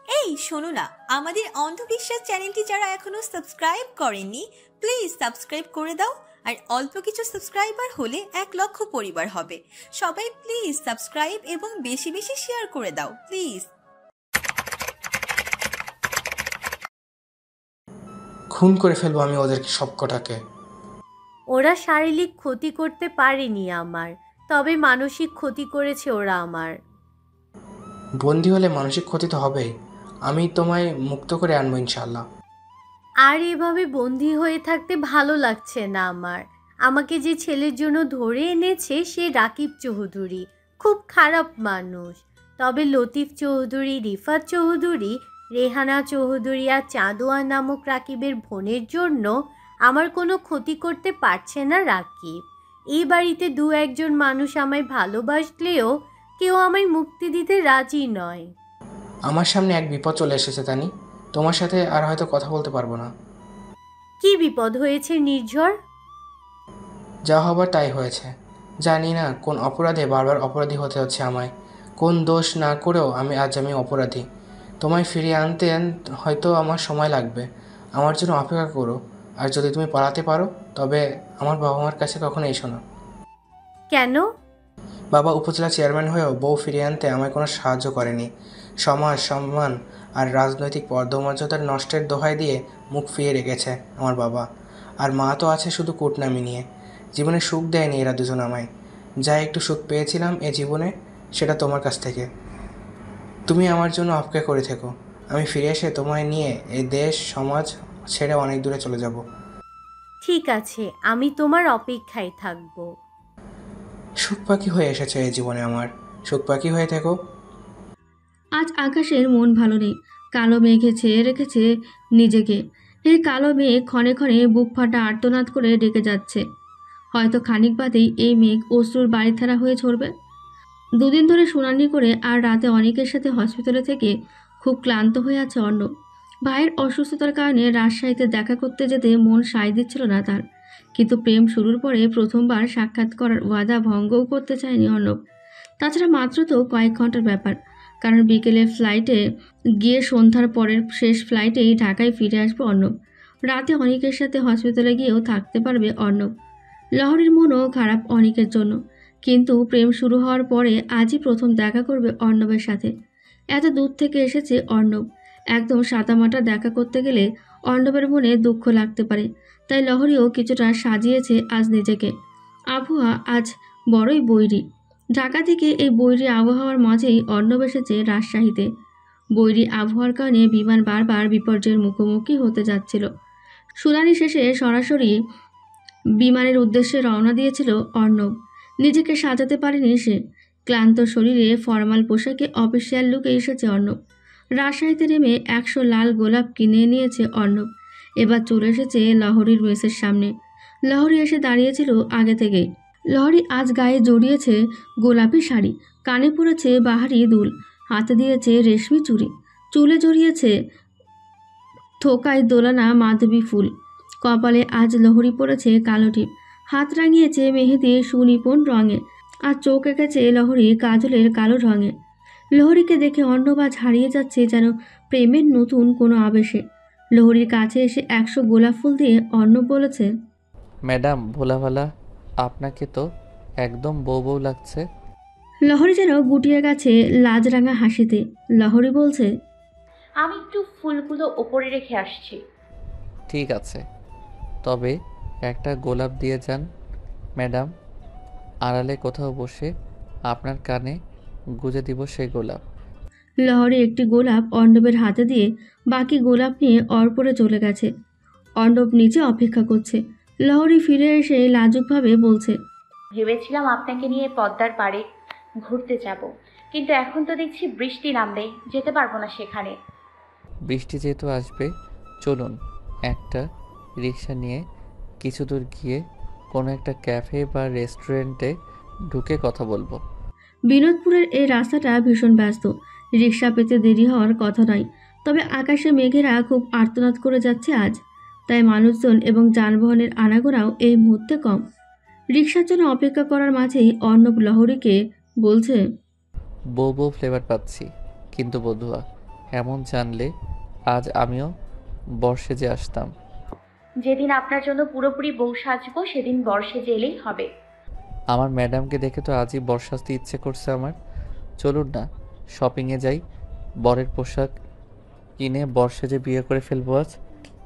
এই শোনো না, আমাদের অন্ধবিশ্বাস চ্যানেলটি যারা এখনো সাবস্ক্রাইব করেননি প্লিজ সাবস্ক্রাইব করে দাও। আর অল্প কিছু সাবস্ক্রাইবার হলে 1,00,000 পরিবার হবে। সবাই প্লিজ সাবস্ক্রাইব এবং বেশি বেশি শেয়ার করে দাও প্লিজ। খুন করে ফেলবো আমি ওদেরকে সবকটাকে। ওরা শারীরিক ক্ষতি করতে পারেনি আমার, তবে মানসিক ক্ষতি করেছে ওরা আমার। বন্দি হলে মানসিক ক্ষতি তো হবেই। আমি তোমায় মুক্ত করে আনবো ইনশাল্লাহ। আর এভাবে বন্দি হয়ে থাকতে ভালো লাগছে না আমার। আমাকে যে ছেলের জন্য ধরে এনেছে সে রাকিব চৌধুরী, খুব খারাপ মানুষ। তবে লতিফ চৌধুরী, রিফাত চৌধুরী, রেহানা চৌধুরী আর চাঁদোয়া নামক রাকিবের বোনের জন্য আমার কোনো ক্ষতি করতে পারছে না রাকিব। এই বাড়িতে 2-1 মানুষ আমায় ভালোবাসলেও কেউ আমায় মুক্তি দিতে রাজি নয়। আমার সামনে এক বিপদ চলে এসেছে তানি, তোমার সাথে আর হয়তো কথা বলতে পারবো না। কি বিপদ হয়েছে নির্ঝর? যা হবার তাই হয়েছে। জানি না কোন অপরাধে বারবার অপরাধী হতে হচ্ছে আমায়। কোন দোষ না করেও আমি অপরাধী। তোমায় ফিরিয়ে আনতে হয়তো আমার সময় লাগবে। আমার জন্য অপেক্ষা করো। আর যদি তুমি পালাতে পারো তবে আমার বাবা মার কাছে কখনো এসো না। কেন? বাবা উপজেলা চেয়ারম্যান হয়েও বউ ফিরিয়ে আনতে আমায় কোনো সাহায্য করেনি। সমাজ সম্মান আর রাজনৈতিক পদমর্যাদার নষ্টের দোহাই দিয়ে মুখ ফিরিয়ে রেখেছে আমার বাবা। আর মা তো আছে শুধু কুটনামি নিয়ে। জীবনে সুখ দেয়নি এরা দুজন আমায়। যা একটু সুখ পেয়েছিলাম এ জীবনে সেটা তোমার কাছ থেকে। তুমি আমার জন্য অপেক্ষা করে থেকো। আমি ফিরে এসে তোমায় নিয়ে এই দেশ সমাজ ছেড়ে অনেক দূরে চলে যাব। ঠিক আছে, আমি তোমার অপেক্ষায় থাকবো। সুখ পাখি হয়ে এসেছে এই জীবনে আমার। সুখ পাখি হয়ে থেকো। আজ আকাশের মন ভালো নেই। কালো মেঘে ছেয়ে রেখেছে নিজেকে। এই কালো মেঘ ক্ষণে ক্ষণে বুক ফাটা আর্তনাদ করে ডেকে যাচ্ছে। হয়তো খানিক বাদেই এই মেঘ অশ্রুর বাড়িধারা হয়ে ঝরবে। 2 দিন ধরে শুনানি করে আর রাতে অনেকের সাথে হসপিটালে থেকে খুব ক্লান্ত হয়ে আছে অর্ণব। ভাইয়ের অসুস্থতার কারণে রাজশাহীতে দেখা করতে যেতে মন সায় দিচ্ছিল না তার। কিন্তু প্রেম শুরুর পরে প্রথমবার সাক্ষাৎ করার ওয়াদা ভঙ্গও করতে চায়নি অর্ণব। তাছাড়া মাত্র তো কয়েক ঘন্টার ব্যাপার, কারণ বিকেলের ফ্লাইটে গিয়ে সন্ধ্যার পরের শেষ ফ্লাইটেই ঢাকায় ফিরে আসবে অর্ণব। রাতে অনিকের সাথে হসপিটালে গিয়েও থাকতে পারবে অর্ণব। লহরীর মনও খারাপ অনিকের জন্য, কিন্তু প্রেম শুরু হওয়ার পরে আজই প্রথম দেখা করবে অর্ণবের সাথে। এত দূর থেকে এসেছে অর্ণব, একদম সাদামাটা দেখা করতে গেলে অর্ণবের মনে দুঃখ লাগতে পারে। তাই লহরীও কিছুটা সাজিয়েছে আজ নিজেকে। আবহাওয়া আজ বড়ই বৈরী। ঢাকা থেকে এই বৈরী আবহাওয়ার মাঝেই অর্ণব এসেছে রাজশাহীতে। বৈরী আবহাওয়ার কারণে বিমান বারবার বিপর্যয়ের মুখোমুখি হতে যাচ্ছিল। শুনানি শেষে সরাসরি বিমানের উদ্দেশ্যে রওনা দিয়েছিল অর্ণব। নিজেকে সাজাতে পারেনি সে। ক্লান্ত শরীরে ফরমাল পোশাকে অফিসিয়াল লুকে এসেছে অর্ণব। রাজশাহীতে নেমে 100 লাল গোলাপ কিনে নিয়েছে অর্ণব। এবার চলে এসেছে লহরীর মেসের সামনে। লহরী এসে দাঁড়িয়েছিল আগে থেকেই। লহরী আজ গায়ে জড়িয়েছে গোলাপি শাড়ি, কানে পরেছে বাহারি দুল, হাতে দিয়েছে রেশমি চুড়ি, চুলে জড়িয়েছে থোকায় দোলানা মাধবী ফুল। কপালে আজ লহরী পরেছে কালো টিপ, হাত রাঙিয়েছে মেহেদি সুনিপুণ রঙে, আর চোখ এঁকেছে লহরী কাজলের কালো রঙে। লহরীকে দেখে অর্ণব আজ হারিয়ে যাচ্ছে যেন প্রেমের নতুন কোনো আবেশে। লহরীর কাছে এসে 100 গোলাপ ফুল দিয়ে অর্ণব বলেছে, ম্যাডাম ভোলাভালা, আপনাকে তো একদম বউ বউ লাগছে। লহরী যেন গুটিয়ে গেছে লাজরাঙা হাসিতে। লহরী বলছে, আমি একটু ফুলগুলো ওপরে রেখে আসছি। ঠিক আছে, তবে একটা গোলাপ দিয়ে যান ম্যাডাম। আড়ালে কোথাও বসে আপনার কানে গুজে দিব সেই গোলাপ। লহরী একটি গোলাপ অর্ণবের হাতে দিয়ে বাকি গোলাপ নিয়ে অর্পরে চলে গেছে। অর্ণব নিচে অপেক্ষা করছে। লহরী ফিরে এসে লাজুকভাবে বলছে, ভেবেছিলাম আপনাকে নিয়ে পদ্মার পাড়ে ঘুরতে যাব, কিন্তু এখন তো দেখছি বৃষ্টি নামবে, যেতে পারবো না সেখানে। বৃষ্টি যেহেতু আসবে, চলুন একটা রিক্সা নিয়ে কিছু দূর গিয়ে কোনো একটা ক্যাফে বা রেস্টুরেন্টে ঢুকে কথা বলবো। বিনোদপুরের এই রাস্তাটা ভীষণ ব্যস্ত। রিক্সা পেতে দেরি হওয়ার কথা নয়, তবে আকাশে মেঘেরা খুব আর্তনাদ করে যাচ্ছে আজ। তাই মানুষজন এবং যানবাহনের আনাগোনাও এই মুহূর্তে কম। রিক্সার জন্য অপেক্ষা করার মাঝেই অর্ণব লহরীকে বলছে, বউ বউ ফ্লেভার পাচ্ছি, কিন্তু বধুয়া এমন জানলে আজ আমিও বর্ষেজে আসতাম। যেদিন আপনার জন্য পুরোপুরি বউ সাজবো সেদিন বর্ষে জেলেই হবে। আমার ম্যাডামকে দেখে তো আজই বর্ষাতে ইচ্ছে করছে আমার। চলুন না শপিংয়ে যাই, বরের পোশাক কিনে বর্ষেজে বিয়ে করে ফেলবো আজ।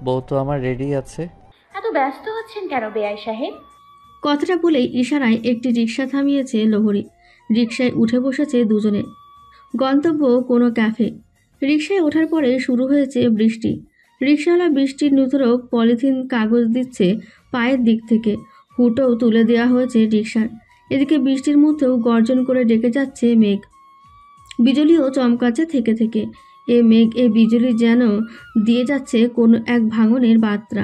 বউ তো আমার রেডি আছে। এত ব্যস্ত হচ্ছেন কেন বেআই সাহেব? কথাটা বলেই ইশারায় একটি রিক্সা থামিয়েছে লহরী। রিক্সায় উঠে বসেছে দুজনে। গন্তব্য কোনো ক্যাফে। রিক্সায় ওঠার পরে শুরু হয়েছে বৃষ্টি। রিক্সাওয়ালা বৃষ্টির নিতরক পলিথিন কাগজ দিচ্ছে পায়ের দিক থেকে। হুটোও তুলে দেওয়া হয়েছে রিক্সার। এদিকে বৃষ্টির মধ্যেও গর্জন করে ডেকে যাচ্ছে মেঘ। বিজলিও চমকাচ্ছে থেকে থেকে। এ মেঘ এ বিজলি যেন দিয়ে যাচ্ছে কোনো এক ভাঙনের বার্তা।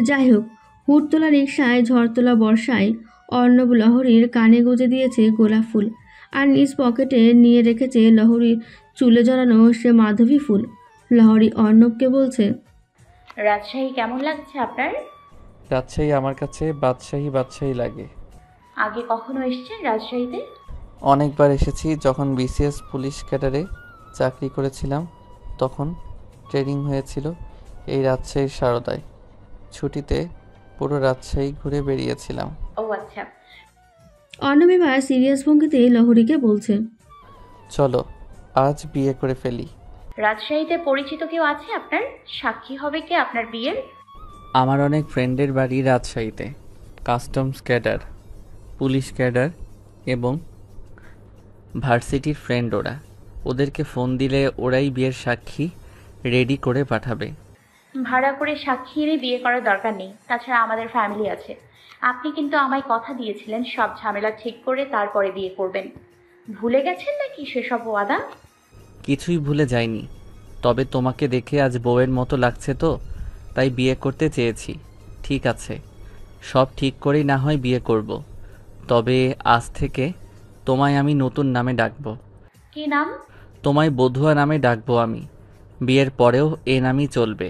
যাই হোক, হুট তোলা রিক্সায় ঝড়-তোলা বর্ষায় অর্ণব লহরীর কানে গুঁজে দিয়েছে গোলাপ ফুল, আর নিজ পকেটে নিয়ে রেখেছে লহরীর চুলে জড়ানো সে মাধবী ফুল। লহরী অর্ণবকে বলছে, রাজশাহী কেমন লাগছে আপনার? রাজশাহী আমার কাছে বাদশাহী বাদশাহী লাগে। আগে কখনো এসেছেন রাজশাহীতে? অনেকবার এসেছি, যখন বিসিএস পুলিশ ক্যাডারে চাকরি করেছিলাম তখন ট্রেনিং হয়েছিল এই রাজশাহীর সারদায়। ছুটিতে পুরো রাজশাহী ঘুরে বেরিয়েছিলাম। ও আচ্ছা। অর্ণব এবার সিরিয়াস ভঙ্গিতে লহরীকে বলছে, চলো আজ বিয়ে করে ফেলি। রাজশাহীতে পরিচিত কেউ আছে আপনার? সাক্ষী হবে কে আপনার বিয়ের? আমার অনেক ফ্রেন্ডের বাড়ি রাজশাহীতে, কাস্টমস ক্যাডার, পুলিশ ক্যাডার এবং ভার্সিটির ফ্রেন্ড ওরা। ওদেরকে ফোন দিলে ওরাই বিয়ের সাক্ষী রেডি করে পাঠাবে। ভাড়া করে সাক্ষী এনে বিয়ে করার দরকার নেই। তাছাড়া আমাদের ফ্যামিলি আছে। আপনি কিন্তু আমায় কথা দিয়েছিলেন সব ঝামেলা ঠিক করে তারপরে বিয়ে করবেন। ভুলে গেছেন নাকি সেসব ওয়াদা? কিছুই ভুলে যাইনি, তবে তোমাকে দেখে আজ বউয়ের মতো লাগছে তো তাই বিয়ে করতে চেয়েছি। ঠিক আছে, সব ঠিক করেই না হয় বিয়ে করব। তবে আজ থেকে তোমায় আমি নতুন নামে ডাকবো। কি নাম? তোমায় বধুয়া নামে ডাকবো আমি। বিয়ের পরেও এ নামই চলবে।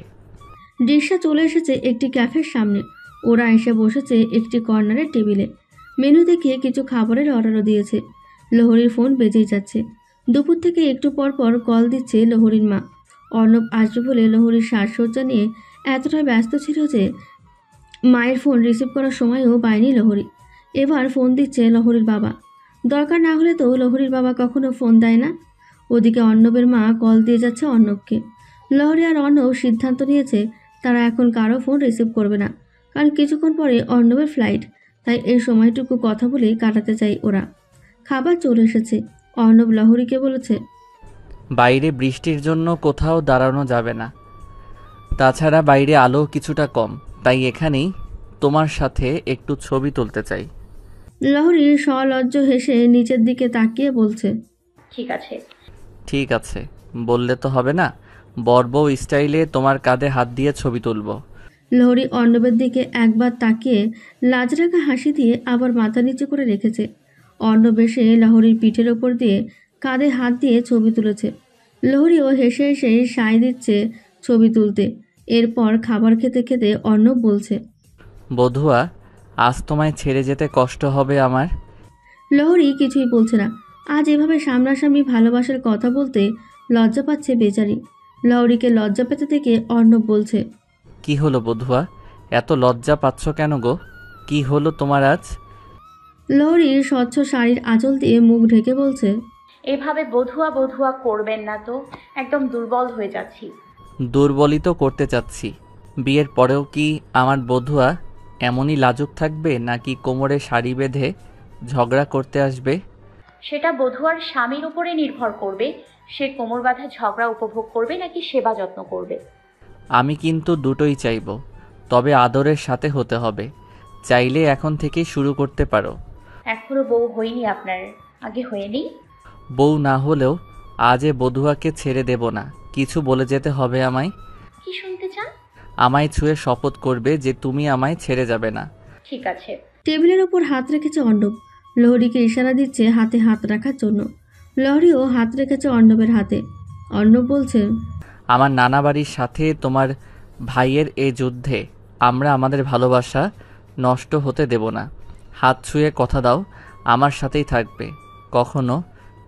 রিক্সা চলে এসেছে একটি ক্যাফের সামনে। ওরা এসে বসেছে একটি কর্নারের টেবিলে। মেনু দেখে কিছু খাবারের অর্ডারও দিয়েছে। লহরীর ফোন বেজেই যাচ্ছে। দুপুর থেকে একটু পর পর কল দিচ্ছে লহরীর মা। অর্ণব আসবে বলে লহরীর সাজসজ্জা নিয়ে এতটা ব্যস্ত ছিল যে মায়ের ফোন রিসিভ করার সময়ও পায়নি লহরী। এবার ফোন দিচ্ছে লহরীর বাবা। দরকার না হলে তো লহরীর বাবা কখনো ফোন দেয় না। ওদিকে অর্ণবের মা কল দিয়ে যাচ্ছে অর্ণবকে। লহরী আর অর্ণব সিদ্ধান্ত নিয়েছে তারা এখন কারো ফোন রিসিভ করবে না, কারণ কিছুক্ষণ পরে অর্ণবের ফ্লাইট। তাই এই সময়টুকু কথা বলে কাটাতে চাই ওরা। খাবার চলে এসেছে। অর্ণব লহরীকে বলেছে, বাইরে বৃষ্টির জন্য কোথাও দাঁড়ানো যাবে না, তাছাড়া বাইরে আলো কিছুটা কম, তাই এখানেই তোমার সাথে একটু ছবি তুলতে চাই। লহরী সলজ্জ হেসে নিচের দিকে তাকিয়ে বলছে, ঠিক আছে। ঠিক আছে বললে তো হবে না, বর্বউ স্টাইলে তোমার কাঁধে হাত দিয়ে ছবি তুলব। লহরী অর্ণবের দিকে একবার তাকিয়ে লাজ রাখা হাসি দিয়ে আবার মাথা নিচু করে রেখেছে। অর্ণব এসে লহরীর পিঠের ওপর দিয়ে কাঁধে হাত দিয়ে ছবি তুলেছে। লহরীও হেসে হেসে সায় দিচ্ছে ছবি তুলতে। এরপর খাবার খেতে খেতে অর্ণব বলছে, বধুয়া আজ তোমায় ছেড়ে যেতে কষ্ট হবে আমার। লহরী কিছুই বলছে না। আজ এভাবে সামনাসামনি ভালোবাসার কথা বলতে লজ্জা পাচ্ছে বেচারি। লহরীকে লজ্জা পেতে থেকে অর্ণব বলছে, কি হলো বধুয়া, এত লজ্জা পাচ্ছ কেন গো? কি হলো তোমার আজ? লহরীর স্বচ্ছ শাড়ির আঁচল দিয়ে মুখ ঢেকে বলছে, এভাবে বধুয়া বধুয়া করবেন না তো, একদম দুর্বল হয়ে যাচ্ছি। দুর্বলই তো করতে চাচ্ছি। বিয়ের পরেও কি আমার বধুয়া এমনই লাজুক থাকবে, নাকি কোমরে শাড়ি বেঁধে ঝগড়া করতে আসবে? সেটা বধুয়ার স্বামীর উপরে নির্ভর করবে। সে কোমর বাঁধা ঝগড়া উপভোগ করবে নাকি সেবা যত্ন করবে। আমি কিন্তু দুটোই চাইব, তবে আদরের সাথে হতে হবে। চাইলে এখন থেকেই শুরু করতে পারো। এখনো বউ হয়নি আপনার, আগে হয়নি? বউ না হলেও আজ এ বধুয়াকে ছেড়ে দেব না। কিছু বলে যেতে হবে আমায়। কি শুনতে চান? আমায় ছুঁয়ে শপথ করবে যে তুমি আমায় ছেড়ে যাবে না। ঠিক আছে। টেবিলের ওপর হাত রেখেছে অর্ণব। লহরীকে ইশারা দিচ্ছে হাতে হাত রাখার জন্য। লহরীও হাত রেখেছে অর্ণবের হাতে। অর্ণব বলছে, আমার নানা বাড়ির সাথে তোমার ভাইয়ের এই যুদ্ধে আমরা আমাদের ভালোবাসা নষ্ট হতে দেব না। হাত ছুঁয়ে কথা দাও আমার সাথেই থাকবে, কখনো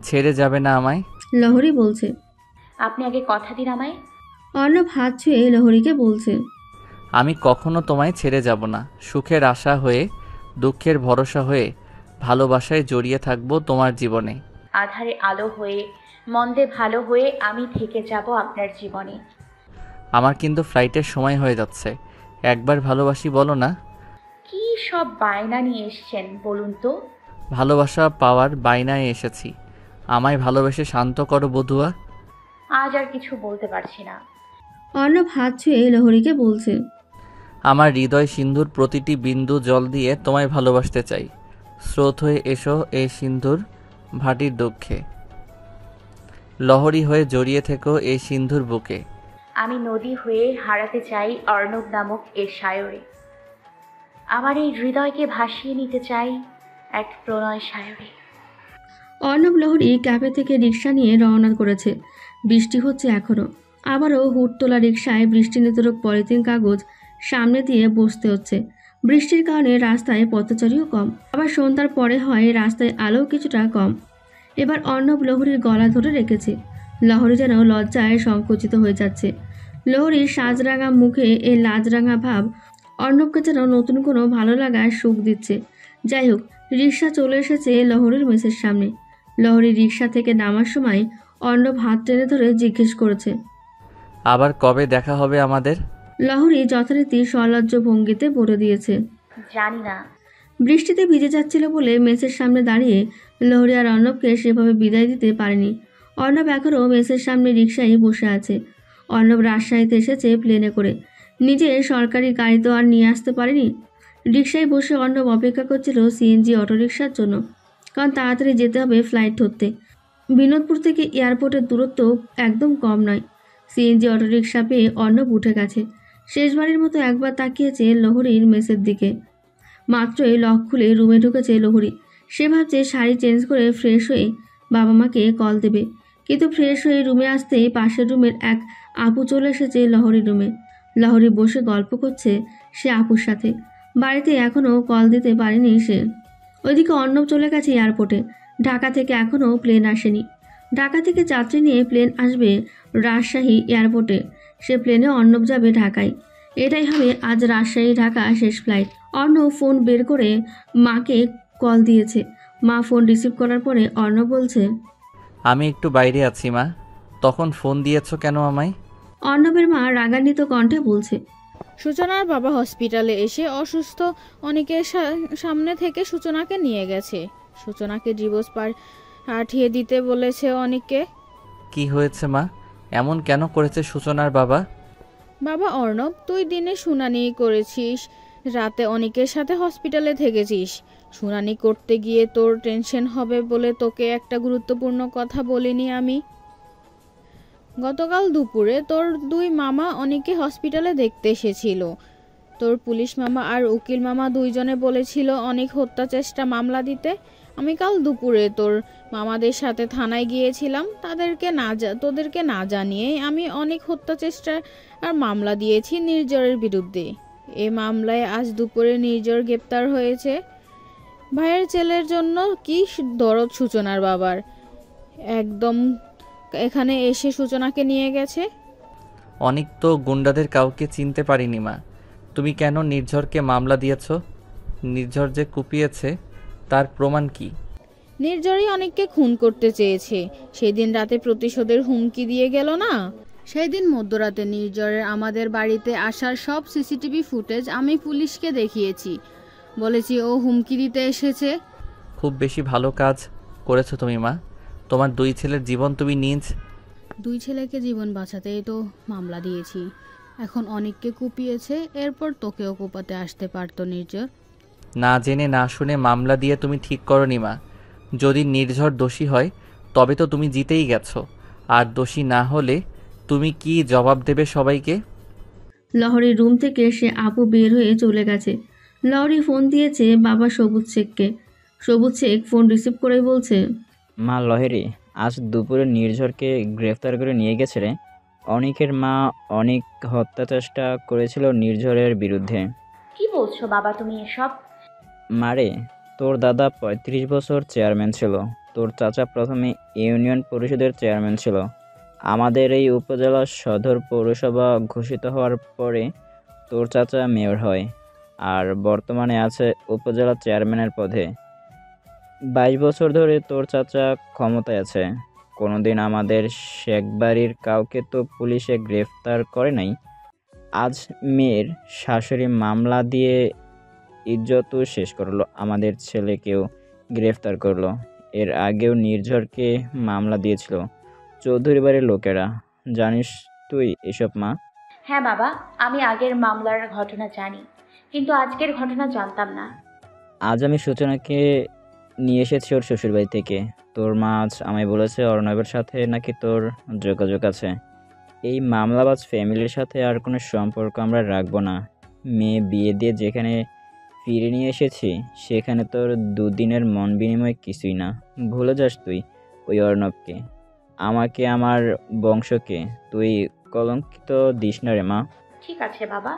ছেড়ে যাবে না আমায়। লহরী বলছে, আপনি আগে কথা দিন আমায়। অর্ণব হাত ছুঁয়ে লহরীকে বলছে। আমি কখনো তোমায় ছেড়ে যাব না। সুখের আশা হয়ে, দুঃখের ভরসা হয়ে, ভালোবাসায় জড়িয়ে থাকবো তোমার জীবনে। আধারে আলো হয়ে, মন্দে ভালো হয়ে আমি থেকে যাব আপনার জীবনে। আমার কিন্তু ফ্লাইটের সময় হয়ে যাচ্ছে। একবার ভালোবাসি বলো না। কি সব বায়না নিয়ে এসছেন বলুন তো? ভালোবাসা পাওয়ার বায়নায় এসেছি। আমায় ভালোবেসে শান্ত করো বধুয়া। আজ আর কিছু বলতে পারছি না। অর্ণব হাত ছুঁয়ে লহরীকে বলছে। আমার হৃদয় সিন্ধুর প্রতিটি বিন্দু জল দিয়ে তোমায় ভালোবাসতে চাই। স্রোত হয়ে এসো এই সিন্ধুর ভাটির দুঃখে, লহরী হয়ে জড়িয়ে থেকো এই সিন্ধুর বুকে। আমি নদী হয়ে হারাতে চাই অর্ণব নামক এ সায়রে। আমার এই হৃদয়কে ভাসিয়ে নিতে চাই এক প্রণয় সায়রে। অর্ণব লহরী ক্যাফে থেকে রিক্সা নিয়ে রওনা করেছে। বৃষ্টি হচ্ছে এখনও। আবারও হুট তোলা রিক্সায় বৃষ্টি নিতরক পলিথিন কাগজ সামনে দিয়ে বসতে হচ্ছে। বৃষ্টির কারণে রাস্তায় পথচারীও কম। আবার সন্ধ্যার পরে হয় রাস্তায় আলোও কিছুটা কম। এবার অর্ণব লহরীর গলা ধরে রেখেছে। লহরী যেন লজ্জায় সংকুচিত হয়ে যাচ্ছে। লহরীর সাজরাঙা মুখে এই লাজরাঙা ভাব অর্ণবকে যেন নতুন কোনো ভালো লাগার সুখ দিচ্ছে। যাই হোক, রিক্সা চলে এসেছে লহরীর মেসের সামনে। লহরী রিক্সা থেকে নামার সময় অর্ণব হাত টেনে ধরে জিজ্ঞেস করেছে, আবার কবে দেখা হবে আমাদের? লহরী যথারীতি সলজ্জ ভঙ্গিতে বলে দিয়েছে, জানি না। বৃষ্টিতে ভিজে যাচ্ছিল বলে মেসের সামনে দাঁড়িয়ে লহরী আর অর্ণবকে সেভাবে বিদায় দিতে পারেনি। অর্ণব এখনও মেসের সামনে রিক্সায় বসে আছে। অর্ণব রাজশাহীতে এসেছে প্লেনে করে, নিজের সরকারি গাড়ি তো আর নিয়ে আসতে পারেনি। রিক্সায় বসে অর্ণব অপেক্ষা করছিল সিএনজি অটোরিকশার জন্য, কারণ তাড়াতাড়ি যেতে হবে ফ্লাইট ধরতে। বিনোদপুর থেকে এয়ারপোর্টের দূরত্ব একদম কম নয়। সিএনজি অটোরিকশা পেয়ে অর্ণব উঠে গেছে। শেষবারের মতো একবার তাকিয়েছে লহরীর মেসের দিকে। মাত্রই লক খুলে রুমে ঢুকেছে লহরী। সে ভাবছে শাড়ি চেঞ্জ করে ফ্রেশ হয়ে বাবা মাকে কল দেবে, কিন্তু ফ্রেশ হয়ে রুমে আসতেই পাশের রুমের এক আপু চলে এসেছে লহরীর রুমে। লহরী বসে গল্প করছে সে আপুর সাথে। বাড়িতে এখনও কল দিতে পারেনি সে। ওইদিকে অর্ণব চলে গেছে এয়ারপোর্টে। ঢাকা থেকে এখনও প্লেন আসেনি। ঢাকা থেকে যাত্রী নিয়ে প্লেন আসবে রাজশাহী এয়ারপোর্টে। সে প্লেনে অর্ণব যাবে ঢাকায়। এটাই হবে আজ রাজশাহী ঢাকা শেষ ফ্লাইট। অর্ণব ফোন বের করে মাকে কল দিয়েছে। মা ফোন রিসিভ করার পরে অর্ণব বলছে, আমি একটু বাইরে আছি মা। তখন ফোন দিয়েছো কেন আমায়? অর্ণবের মা রাগান্বিত কণ্ঠে বলছে, সূচনার বাবা হসপিটালে এসে অসুস্থ অনেকের সামনে থেকে সূচনাকে নিয়ে গেছে। সূচনাকে ডিভোর্স পাঠিয়ে দিতে বলেছে অনেককে। কি হয়েছে মা? এমন কেন করেছে সূচনার বাবা? বাবা অর্ণব, তুই দিনে শুনানি করেছিস, রাতে অনেকের সাথে হসপিটালে থেকেছিস। শুনানি করতে গিয়ে তোর টেনশন হবে বলে তোকে একটা গুরুত্বপূর্ণ কথা বলিনি আমি। গতকাল দুপুরে তোর দুই মামা অনেকে হসপিটালে দেখতে এসেছিল। তোর পুলিশ মামা আর উকিল মামা দুইজনে বলেছিল অনেক হত্যা চেষ্টা মামলা দিতে। আমি কাল দুপুরে তোর মামাদের সাথে থানায় গিয়েছিলাম। তোদেরকে না জানিয়ে আমি অনেক হত্যা চেষ্টা আর মামলা দিয়েছি নির্জরের বিরুদ্ধে। এ মামলায় আজ দুপুরে নির্জর গ্রেপ্তার হয়েছে। ভাইয়ের ছেলের জন্য কি দরদ সূচনার বাবার, একদম এখানে এসে সূচনাকে নিয়ে গেছে। অনেক তো গুন্ডাদের কাউকে চিনতে পারিনি মা। তুমি কেন নির্ঝরকে মামলা দিয়েছ? নির্ঝর যে কুপিয়েছে তার প্রমাণ কি? নির্ঝরই অনেককে খুন করতে চেয়েছে। সেদিন রাতে প্রতিশোধের হুমকি দিয়ে গেল না? সেই দিন মধ্যরাতে নির্ঝরের আমাদের বাড়িতে আসার সব সিসিটিভি ফুটেজ আমি পুলিশকে দেখিয়েছি। বলেছি ও হুমকি দিতে এসেছে। খুব বেশি ভালো কাজ করেছো তুমি মা। তোমার দুই ছেলের জীবন তুমি দুই ছেলেকে জীবন বাঁচাতেই তো মামলা দিয়েছি। এখন অনেককে কুপিয়েছে, এরপর তোকেও কুপাতে আসতে পারতো নির্ঝর। না জেনে না শুনে মামলা দিয়ে তুমি ঠিক করনি মা। যদি নির্ঝর দোষী হয় তবে তো তুমি জিতেই গেছো, আর দোষী না হলে তুমি কি জবাব দেবে সবাইকে? লহরীর রুম থেকে সে আপু বের হয়ে চলে গেছে। লহরী ফোন দিয়েছে বাবা সবুজ শেখকে। সবুজ শেখ ফোন রিসিভ করে বলছে, মা লহেরি, আজ দুপুরে নির্ঝরকে গ্রেফতার করে নিয়ে গেছে রে। অনিকের মা অনেক হত্যা চেষ্টা করেছিল নির্ঝরের বিরুদ্ধে। কি বলছো বাবা তুমি এসব? মারে, তোর দাদা ৩৫ বছর চেয়ারম্যান ছিল। তোর চাচা প্রথমে ইউনিয়ন পরিষদের চেয়ারম্যান ছিল, আমাদের এই উপজেলা সদর পৌরসভা ঘোষিত হওয়ার পরে তোর চাচা মেয়র হয় আর বর্তমানে আছে উপজেলা চেয়ারম্যানের পদে। 22 বছর ধরে তোর চাচা ক্ষমতায় আছে। কোনোদিন আমাদের শেখ বাড়ির কাউকে তো পুলিশে গ্রেফতার করে নাই। আজ মেয়ের শাশুড়ি মামলা দিয়ে ইজ্জতও শেষ করলো, আমাদের ছেলেকেও গ্রেফতার করলো। এর আগেও নির্ঝরকে মামলা দিয়েছিল চৌধুরী বাড়ির লোকেরা। জানিস তুই এসব মা? হ্যাঁ বাবা, আমি আগের মামলার ঘটনা জানি, কিন্তু আজকের ঘটনা জানতাম না। আজ আমি সূচনাকে নিয়ে এসেছি ওর শ্বশুরবাড়ি থেকে। তোর মা আজ আমায় বলেছে অর্ণবের সাথে নাকি তোর যোগাযোগ আছে। এই মামলাবাজ ফ্যামিলির সাথে আর কোনো সম্পর্ক আমরা রাখবো না। মেয়ে বিয়ে দিয়ে যেখানে ফিরে নিয়ে এসেছি সেখানে তোর দুদিনের মন বিনিময় কিছুই না। ভুলে যাস তুই ওই অর্ণবকে, আমাকে, আমার বংশকে তুই কলঙ্কিত দিস না রে মা। ঠিক আছে বাবা।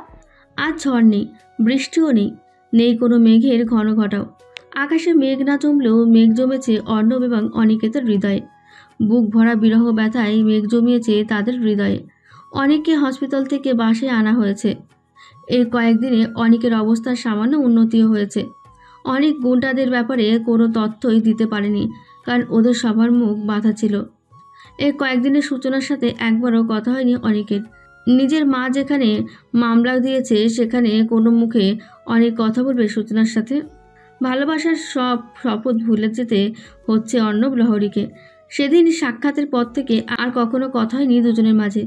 আজ ঝড় নেই, বৃষ্টিও নেই, নেই কোনো মেঘের ঘন ঘটাও। আকাশে মেঘ না জমলেও মেঘ জমেছে অর্ণব এবং অনিকেতের হৃদয়ে। বুক ভরা বিরহ ব্যথায় মেঘ জমিয়েছে তাদের হৃদয়ে। অনেককে হসপিটাল থেকে বাসে আনা হয়েছে। এই কয়েকদিনে অনেকের অবস্থার সামান্য উন্নতিও হয়েছে। অনেক গুন্ডাদের ব্যাপারে কোনো তথ্যই দিতে পারেনি, কারণ ওদের সবার মুখ বাঁধা ছিল। এই কয়েকদিনের সূচনার সাথে একবারও কথা হয়নি অনেকের। নিজের মা যেখানে মামলা দিয়েছে সেখানে কোনো মুখে অনেক কথা বলবে সূচনার সাথে। ভালোবাসার সব শপথ ভুলে যেতে হচ্ছে অর্ণব লহরীকে। সেদিন সাক্ষাতের পর থেকে আর কখনো কথা হয়নি দুজনের মাঝে।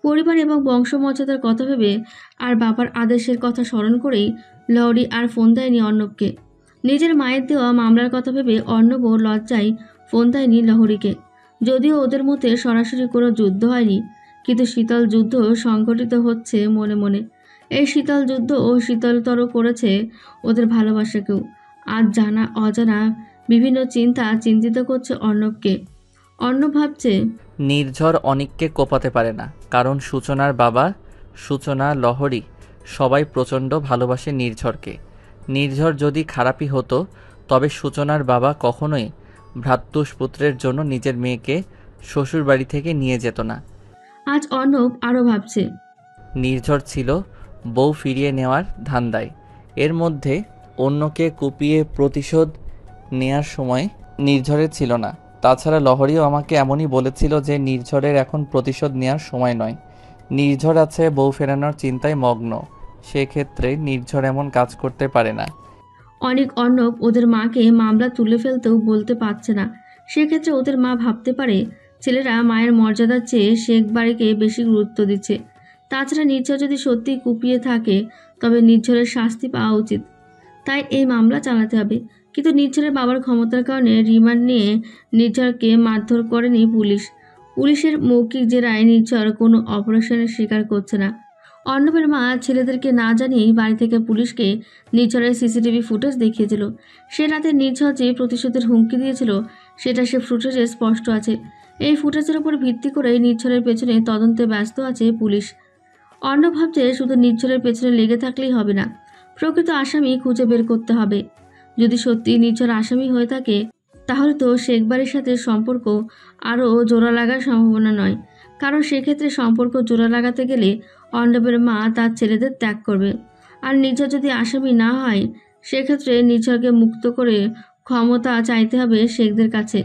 পরিবার এবং বংশমর্যাদার কথা ভেবে আর বাবার আদেশের কথা স্মরণ করেই লহরী আর ফোন দেয়নি অর্ণবকে। নিজের মায়ের দেওয়া মামলার কথা ভেবে অর্ণবও লজ্জায় ফোন দেয়নি লহরীকে। যদিও ওদের মধ্যে সরাসরি কোনো যুদ্ধ হয়নি, কিন্তু শীতল যুদ্ধ সংঘটিত হচ্ছে মনে মনে। এই শীতল যুদ্ধ ও শীতলতর করেছে ওদের ভালোবাসাকেও। আজ জানা অজানা বিভিন্ন চিন্তিত করছে অর্ণবকে। অর্ণব ভাবছে, নির্ঝর অনিককে কোপাতে পারে না, কারণ সূচনার বাবা, সূচনা, লহরী সবাই প্রচণ্ড ভালোবাসে নির্ঝরকে। নির্ঝর যদি খারাপই হতো তবে সূচনার বাবা কখনোই ভ্রাতুষ্পুত্রের জন্য নিজের মেয়েকে শ্বশুর বাড়ি থেকে নিয়ে যেত না। আজ অর্ণব আরও ভাবছে, নির্ঝর ছিল বউ ফিরিয়ে নেওয়ার ধান্দায়। এর মধ্যে অন্যকে কুপিয়ে প্রতিশোধ নেয়ার সময় নির্ঝরের ছিল না। তাছাড়া লহরীও আমাকে এমনই বলেছিল যে নির্ঝরের এখন প্রতিশোধ নেওয়ার সময় নয়। নির্ঝর আছে বউ ফেরানোর চিন্তায় মগ্ন, সেক্ষেত্রে নির্ঝর এমন কাজ করতে পারে না। অনেক অর্ণব ওদের মাকে মামলা তুলে ফেলতেও বলতে পারছে না। সেক্ষেত্রে ওদের মা ভাবতে পারে ছেলেরা মায়ের মর্যাদার চেয়ে শেখ বাড়িকে বেশি গুরুত্ব দিচ্ছে। তাছাড়া নির্ঝর যদি সত্যি কুপিয়ে থাকে তবে নির্ঝরের শাস্তি পাওয়া উচিত। তাই এই মামলা চালাতে হবে। কিন্তু নির্ঝরের বাবার ক্ষমতার কারণে রিমান্ড নিয়ে নির্ঝরকে মারধর করেনি পুলিশ। পুলিশের মৌখিক জেরায় নির্ঝর কোনো অপারেশনের স্বীকার করছে না। অর্ণবের মা ছেলেদেরকে না জানিয়েই বাড়ি থেকে পুলিশকে নির্ঝরের সিসিটিভি ফুটেজ দেখিয়েছিল। সে রাতে নির্ঝর যে প্রতিশোধের হুমকি দিয়েছিল সেটা সে ফুটেজে স্পষ্ট আছে। এই ফুটেজের উপর ভিত্তি করে নির্ঝরের পেছনে তদন্তে ব্যস্ত আছে পুলিশ। অর্ণব ভাবছে শুধু নির্ঝরের পেছনে লেগে থাকলেই হবে না, প্রকৃত আসামি খুঁজে বের করতে হবে। যদি সত্যি নির্ঝর আসামি হয়ে থাকে তাহলে তো শেখ বাড়ির সাথে সম্পর্ক আরও জোড়া লাগার সম্ভাবনা নয়, কারণ সেক্ষেত্রে সম্পর্ক জোড়া লাগাতে গেলে অর্ণবের মা তার ছেলেদের ত্যাগ করবে। আর নির্ঝর যদি আসামি না হয় সেক্ষেত্রে নির্ঝরকে মুক্ত করে ক্ষমতা চাইতে হবে শেখদের কাছে।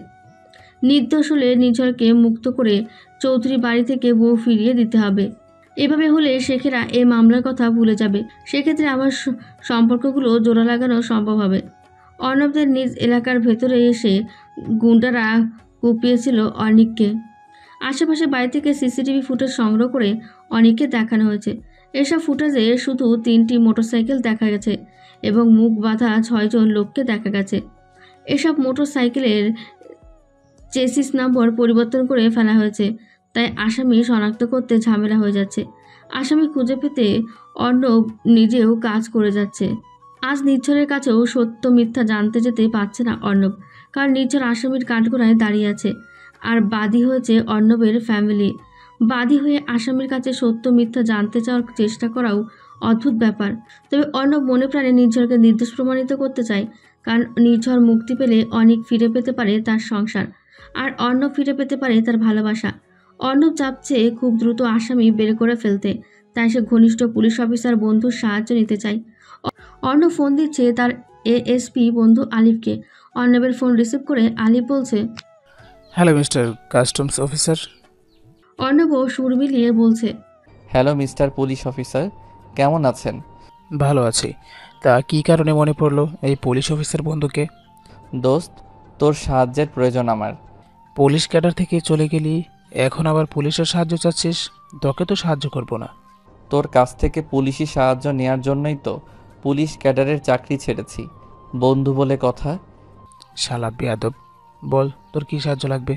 নির্দোষ হলে নির্ঝরকে মুক্ত করে চৌধুরী বাড়ি থেকে বউ ফিরিয়ে দিতে হবে। এভাবে হলে শেখেরা এই মামলার কথা ভুলে যাবে। সেক্ষেত্রে আমার সম্পর্কগুলো জোড়া লাগানো সম্ভব হবে। অর্ণবদের নিজ এলাকার ভেতরে এসে গুন্ডারা কুপিয়েছিল অনিককে। আশেপাশে বাড়ি থেকে সিসিটিভি ফুটেজ সংগ্রহ করে অনিককে দেখানো হয়েছে। এসব ফুটেজে শুধু 3টি মোটরসাইকেল দেখা গেছে এবং মুখ বাঁধা 6 জন লোককে দেখা গেছে। এসব মোটরসাইকেলের চেসিস নম্বর পরিবর্তন করে ফেলা হয়েছে, তাই আসামি শনাক্ত করতে ঝামেলা হয়ে যাচ্ছে। আসামি খুঁজে পেতে অর্ণব নিজেও কাজ করে যাচ্ছে। আজ নির্ঝরের কাছেও সত্য মিথ্যা জানতে যেতে পারছে না অর্ণব, কারণ নির্ঝর আসামির কাঠগড়ায় দাঁড়িয়ে আছে আর বাদী হয়েছে অর্ণবের ফ্যামিলি। বাদী হয়ে আসামির কাছে সত্য মিথ্যা জানতে চাওয়ার চেষ্টা করাও অদ্ভুত ব্যাপার। তবে অর্ণব মনে প্রাণে নির্ঝরকে নির্দোষ প্রমাণিত করতে চায়, কারণ নির্ঝর মুক্তি পেলে অনেক ফিরে পেতে পারে তার সংসার, আর অর্ণব ফিরে পেতে পারে তার ভালোবাসা। অর্ণব চাপছে খুব দ্রুত আসামি বের করে ফেলতে, তাই সে ঘনিষ্ঠ পুলিশ অফিসার বন্ধুর সাহায্য নিতে চায়। অর্ণব ফোন দিচ্ছে তার এএসপি বন্ধু আলিফকে। অর্ণবের ফোন রিসিভ করে আলিফ বলছে, হ্যালো মিস্টার কাস্টমস অফিসার। অর্ণবও সুর মিলিয়ে বলছে, হ্যালো মিস্টার পুলিশ অফিসার, কেমন আছেন? ভালো আছি। তা কী কারণে মনে পড়লো এই পুলিশ অফিসার বন্ধুকে? দোস্ত, তোর সাহায্যের প্রয়োজন আমার। পুলিশ ক্যাডার থেকে চলে গেলি, এখন আবার পুলিশের সাহায্য চাচ্ছিস? তোকে তো সাহায্য করবো না। তোর কাছ থেকে পুলিশি সাহায্য নেয়ার জন্যই তো পুলিশ ক্যাডারের চাকরি ছেড়েছি। বন্ধু বলে কথা। শালা বেয়াদব, বল তোর কী সাহায্য লাগবে?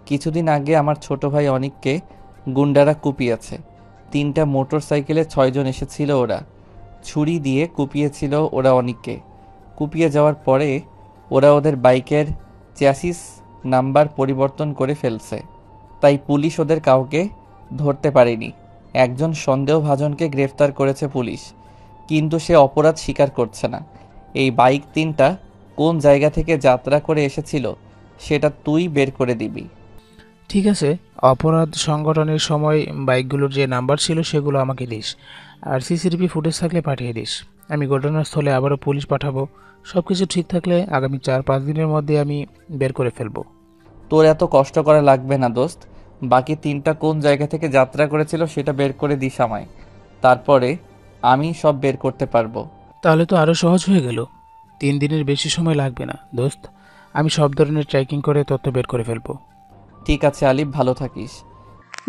কিছুদিন আগে আমার ছোট ভাই অনিককে গুন্ডারা কুপিয়েছে। 3টা মোটর সাইকেলে 6 জন এসেছিল। ওরা ছুরি দিয়ে কুপিয়েছিল ওরা অনিককে। কুপিয়ে যাওয়ার পরে ওরা ওদের বাইকের চ্যাসিস নাম্বার পরিবর্তন করে ফেলছে, তাই পুলিশ ওদের কাউকে ধরতে পারেনি। একজন সন্দেহভাজনকে গ্রেফতার করেছে পুলিশ, কিন্তু সে অপরাধ স্বীকার করছে না। এই বাইক 3টা কোন জায়গা থেকে যাত্রা করে এসেছিল সেটা তুই বের করে দিবি। ঠিক আছে, অপরাধ সংগঠনের সময় বাইকগুলোর যে নাম্বার ছিল সেগুলো আমাকে দিস, আর সিসিটিভি ফুটেজ থাকলে পাঠিয়ে দিস। আমি ঘটনাস্থলে আবারও পুলিশ পাঠাবো। সব কিছু ঠিক থাকলে আগামী 4-5 দিনের মধ্যে আমি বের করে ফেলবো। তোর এত কষ্ট করা লাগবে না দোস্ত। বাকি 3টা কোন জায়গা থেকে যাত্রা করেছিল সেটা বের করে দিস আমায়, তারপরে আমি সব বের করতে পারবো। তাহলে তো আরও সহজ হয়ে গেল। 3 দিনের বেশি সময় লাগবে না দোস্ত, আমি সব ধরনের ট্র্যাকিং করে তথ্য বের করে ফেলবো। ঠিক আছে আলিফ, ভালো থাকিস।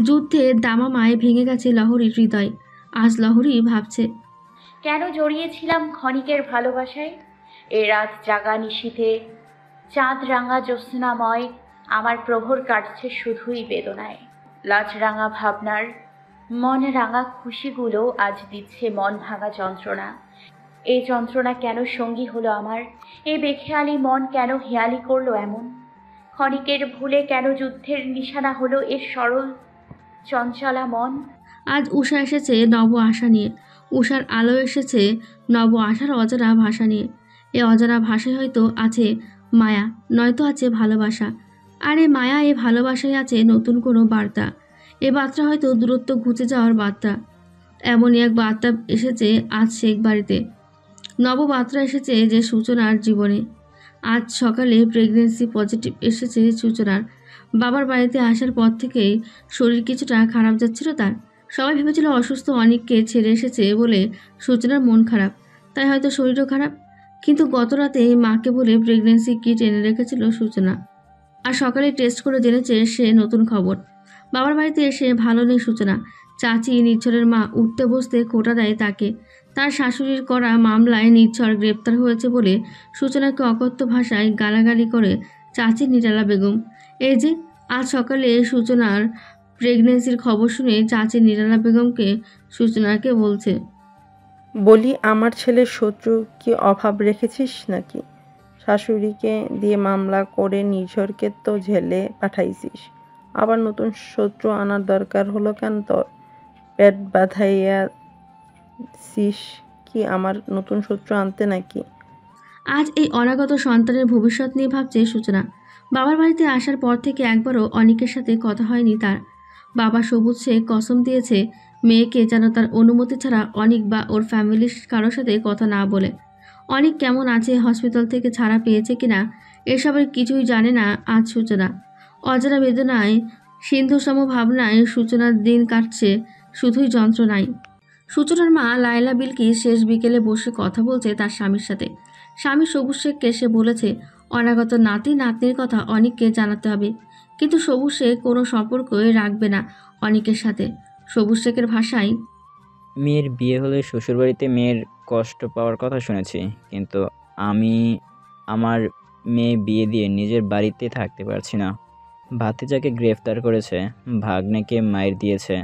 যুদ্ধে দামামায় ভেঙে গেছে লহরীর হৃদয়। আজ লহরী ভাবছে, কেন জড়িয়েছিলাম ক্ষণিকের ভালোবাসায়? এ রাত জাগা নিশীথে চাঁদ রাঙা জ্যোৎস্নাময় আমার প্রহর কাটছে শুধুই বেদনায়। লাজ রাঙা ভাবনার মন রাঙা খুশিগুলো আজ দিচ্ছে মন ভাঙা যন্ত্রণা। এই যন্ত্রণা কেন সঙ্গী হলো আমার? এই বেখেয়ালি মন কেন হেয়ালি করলো এমন? ক্ষণিকের ভুলে কেন যুদ্ধের নিশানা হলো এ সরল চঞ্চলা মন? আজ উষা এসেছে নব আশা নিয়ে। উষার আলো এসেছে নব আশার অজানা ভাষা নিয়ে। এ অজানা ভাষায় হয়তো আছে মায়া, নয়তো আছে ভালোবাসা। আর এ মায়া, এ ভালোবাসায় আছে নতুন কোনো বার্তা। এ বার্তা হয়তো দূরত্ব ঘুচে যাওয়ার বার্তা। এমনই এক বার্তা এসেছে আজ শেখ বাড়িতে। নববার্তা এসেছে যে সূচনার জীবনে। আজ সকালে প্রেগনেন্সি পজিটিভ এসেছে সূচনার। বাবার বাড়িতে আসার পর থেকেই শরীর কিছুটা খারাপ যাচ্ছিল তার। সবাই ভেবেছিল অসুস্থ অনিককে ছেড়ে এসেছে বলে সূচনার মন খারাপ, তাই হয়তো শরীরও খারাপ। কিন্তু গত রাতে মাকে বলে প্রেগনেন্সি কিট এনে রেখেছিল সূচনা। আর সকালে টেস্ট করে জেনেছে সে নতুন খবর। বাবার বাড়িতে এসে ভালো নেই সূচনা। চাচি নির্ঝরের মা উঠতে বসতে খোঁটা দেয় তাকে। তার শাশুড়ির করা মামলায় নির্ঝর গ্রেপ্তার হয়েছে বলে সূচনাকে অকথ্য ভাষায় গালাগালি করে চাচি নিরালা বেগম। এই যে আজ সকালে সূচনার প্রেগনেন্সির খবর শুনে চাচি নিরালা বেগমকে সূচনাকে বলছে, বলি, আমার ছেলের শত্রু কি অভাব রেখেছিস নাকি? শাশুড়িকে দিয়ে মামলা করে নির্ঝরকে তো জেলে পাঠাইছিস, আবার নতুন শত্রু আনার দরকার হলো কেন তোর? পেট বাঁধাইয়াছিস কি আমার নতুন শত্রু আনতে নাকি? আজ এই অনাগত সন্তানের ভবিষ্যৎ নিয়ে ভাবছে সূচনা। বাবার বাড়িতে আসার পর থেকে একবারও অনিকের সাথে কথা হয়নি তার। বাবা সবুজ শেখ কসম দিয়েছে মেয়েকে যেন তার অনুমতি ছাড়া অনিক বা ওর ফ্যামিলির কারোর সাথে কথা না বলে। অনিক কেমন আছে, হসপিটাল থেকে ছাড়া পেয়েছে কিনা, এসবের কিছুই জানে না আজ সূচনা। অজানা বেদনায় সিন্ধুসম ভাবনায় সূচনার দিন কাটছে শুধুই যন্ত্রণায়। সূচনার মা লায়লা বিলকিস শেষ বিকেলে বসে কথা বলছে তার স্বামীর সাথে। স্বামী সবুজ শেখকে সে বলেছে অনাগত নাতি নাতনির কথা অনিককে জানাতে হবে, কিন্তু সবুজ শেখ কোনো সম্পর্কই রাখবে না অনিকের সাথে। সবুজ শেখের ভাষায়, মেয়ের বিয়ে হলে শ্বশুরবাড়িতে মেয়ের কষ্ট পাওয়ার কথা শুনেছি, কিন্তু আমি আমার মেয়ে বিয়ে দিয়ে নিজের বাড়িতে থাকতে পারছি না। ভাতিজাকে গ্রেফতার করেছে, ভাগ্নেকে মাইর দিয়েছে।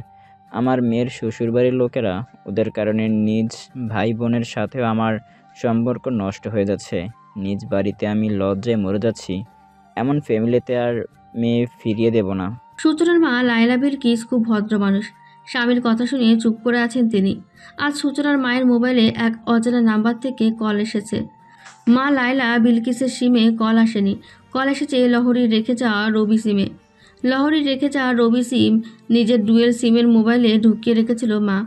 আমার মেয়ের শ্বশুরবাড়ির লোকেরা, ওদের কারণে নিজ ভাই বোনের সাথেও আমার সম্পর্ক নষ্ট হয়ে যাচ্ছে। নিজ বাড়িতে আমি লজ্জায় মরে যাচ্ছি। এমন ফ্যামিলিতে আর মেয়ে ফিরিয়ে দেব না। সূচনার মা লায়লা বিলকিস খুব ভদ্র মানুষ। স্বামীর কথা শুনে চুপ করে আছেন তিনি। আজ সূচনার মায়ের মোবাইলে এক অজানা নাম্বার থেকে কল এসেছে। মা লায়লা বিলকিসের সিমে কল আসেনি, কল এসেছে লহরী রেখে যাওয়া রবি সিমে। লহরী রেখে যাওয়া রবি সিম নিজের ডুয়েল সিমের মোবাইলে ঢুকিয়ে রেখেছিল মা।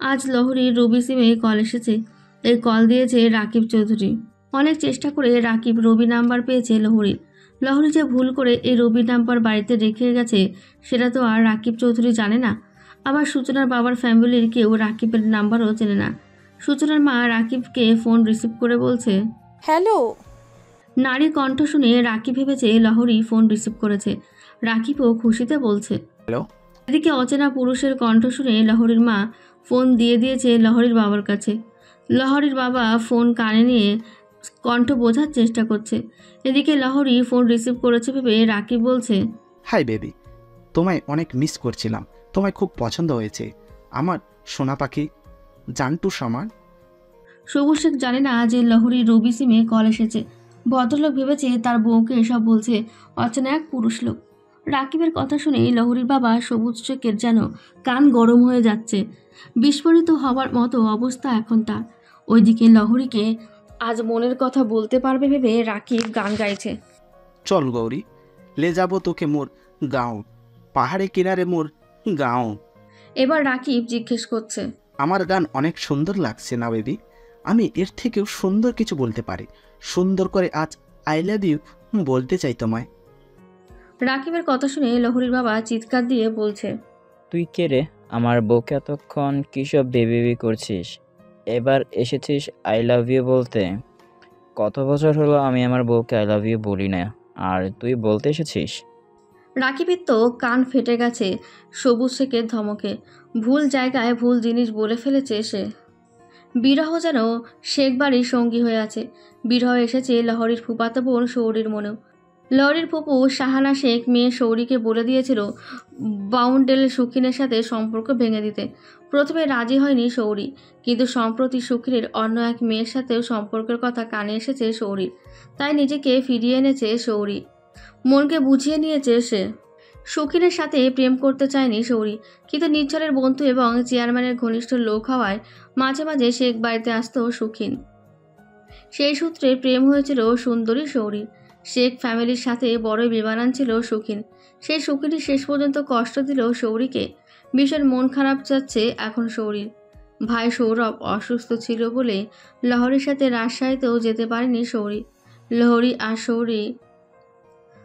আজ লহরীর রবি সিমে কল এসেছে। এই কল দিয়েছে রাকিব চৌধুরী। অনেক চেষ্টা করে রাকিব রবি নাম্বার পেয়েছে লহরীর। লহরী যে ভুল করে এই রবি নাম্বার বাড়িতে রেখে গেছে সেটা তো আর রাকিব চৌধুরী জানে না। আবার সূচনার বাবার ফ্যামিলির কেউ রাকিবের নাম্বারও চেনে না। সূচনার মা রাকিবকে ফোন রিসিভ করে বলছে, হ্যালো। নারী কণ্ঠ শুনে রাকিব ভেবেছে লহরী ফোন রিসিভ করেছে। রাকিবও খুশিতে বলছে, হ্যালো। এদিকে অচেনা পুরুষের কণ্ঠ শুনে লহরীর মা ফোন দিয়ে দিয়েছে লহরীর বাবার কাছে। লহরীর বাবা ফোন কানে নিয়ে কণ্ঠ বোঝার চেষ্টা করছে। এদিকে লহরী ফোন রিসিভ করেছে ভেবে রাকিব বলছে, হাই বেবি, তোমায় অনেক মিস করছিলাম। তোমায় খুব পছন্দ হয়েছে আমার সোনা পাখি জান্টু সমান। সবুজ শেখ জানে না যে লহরী রবি সিমে কল এসেছে। ভদ্রলোক ভেবেছে তার বউকে এসব বলছে অচেনা এক পুরুষ লোক। রাকিবের কথা শুনে লহরীর বাবা সবুজ শেখের যেন কান গরম হয়ে যাচ্ছে। বিস্ফোরিত হওয়ার মতো অবস্থা এখন তার। ওইদিকে লহরীকে আজ মনের কথা বলতে পারবে ভেবে রাকিব গান গাইছে। চল গৌরী, লে যাব তোকে মোর গাঁও, পাহাড়ে কিনারে মোর গাঁও। এবার রাকিব জিজ্ঞেস করছে, আমার গান অনেক সুন্দর লাগছে না বেবি? আমি এর থেকেও সুন্দর কিছু বলতে পারি। সুন্দর করে আজ আই লাভ ইউ বলতে চাই তোমায়। রাকিবের কথা শুনে লহরীর বাবা চিৎকার দিয়ে বলছে, তুই কে রে? আমার বউকে এতক্ষণ কী সব বেবি করছিস? এবার এসেছিস আই লাভ ইউ বলতে? কত বছর হলো আমি আমার বউকে আই লাভ ইউ বলি না, আর তুই বলতে এসেছিস? রাকিবের তো কান ফেটে গেছে সবুজ শেখের ধমকে। ভুল জায়গায় ভুল জিনিস বলে ফেলেছে সে। বিরহ যেন শেখ বাড়ির সঙ্গী হয়ে আছে। বিরহ এসেছে লহরীর ফুফাতো বোন সৌরীর মনেও। লহরীর ফুপু শাহানা শেখ মেয়ে সৌরীকে বলে দিয়েছিল বাউন্ডেল সুখিনের সাথে সম্পর্ক ভেঙে দিতে। প্রথমে রাজি হয়নি সৌরী, কিন্তু সম্প্রতি সুখিনের অন্য এক মেয়ের সাথেও সম্পর্কের কথা কানে এসেছে সৌরীর। তাই নিজেকে ফিরিয়ে এনেছে সৌরী, মনকে বুঝিয়ে নিয়েছে সে। সুখিনের সাথে প্রেম করতে চায়নি সৌরী, কিন্তু নির্ঝরের বন্ধু এবং চেয়ারম্যানের ঘনিষ্ঠ লোক হওয়ায় মাঝে মাঝে শেখ বাড়িতে আসত সুখিন। সেই সূত্রে প্রেম হয়েছিল সুন্দরী সৌরীর। শেখ ফ্যামিলির সাথে বড়ই বেমানান ছিল সুখিন। সেই সুখিনই শেষ পর্যন্ত কষ্ট দিল সৌরীকে। ভীষণ মন খারাপ যাচ্ছে এখন সৌরীর। ভাই সৌরভ অসুস্থ ছিল বলে লহরীর সাথে রাজশাহীতেও যেতে পারেনি সৌরী। লহরী আর সৌরী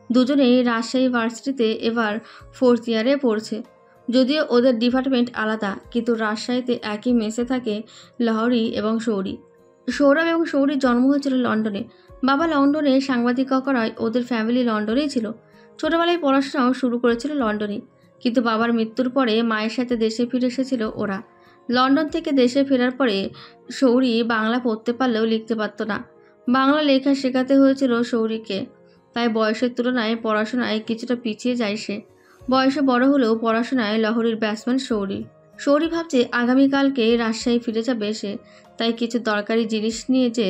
দুজনেই রাজশাহী ভার্সিটিতে এবার 4th ইয়ারে পড়ছে। যদিও ওদের ডিপার্টমেন্ট আলাদা, কিন্তু রাজশাহীতে একই মেসে থাকে লহরী এবং সৌরী। সৌরভ এবং সৌরীর জন্ম হয়েছিল লন্ডনে। বাবা লন্ডনে সাংবাদিকতা করায় ওদের ফ্যামিলি লন্ডনেই ছিল। ছোটবেলায় পড়াশোনাও শুরু করেছিল লন্ডনে, কিন্তু বাবার মৃত্যুর পরে মায়ের সাথে দেশে ফিরে এসেছিল ওরা। লন্ডন থেকে দেশে ফেরার পরে সৌরী বাংলা পড়তে পারলেও লিখতে পারত না। বাংলা লেখা শেখাতে হয়েছিল সৌরীকে। তাই বয়সের তুলনায় পড়াশোনায় কিছুটা পিছিয়ে যায় সে। বয়সে বড় হলেও পড়াশোনায় লহরীর ব্যাটসম্যান সৌরী। সৌরী ভাবছে আগামীকালকে রাজশাহী ফিরে যাবে সে। তাই কিছু দরকারি জিনিস নিয়ে যে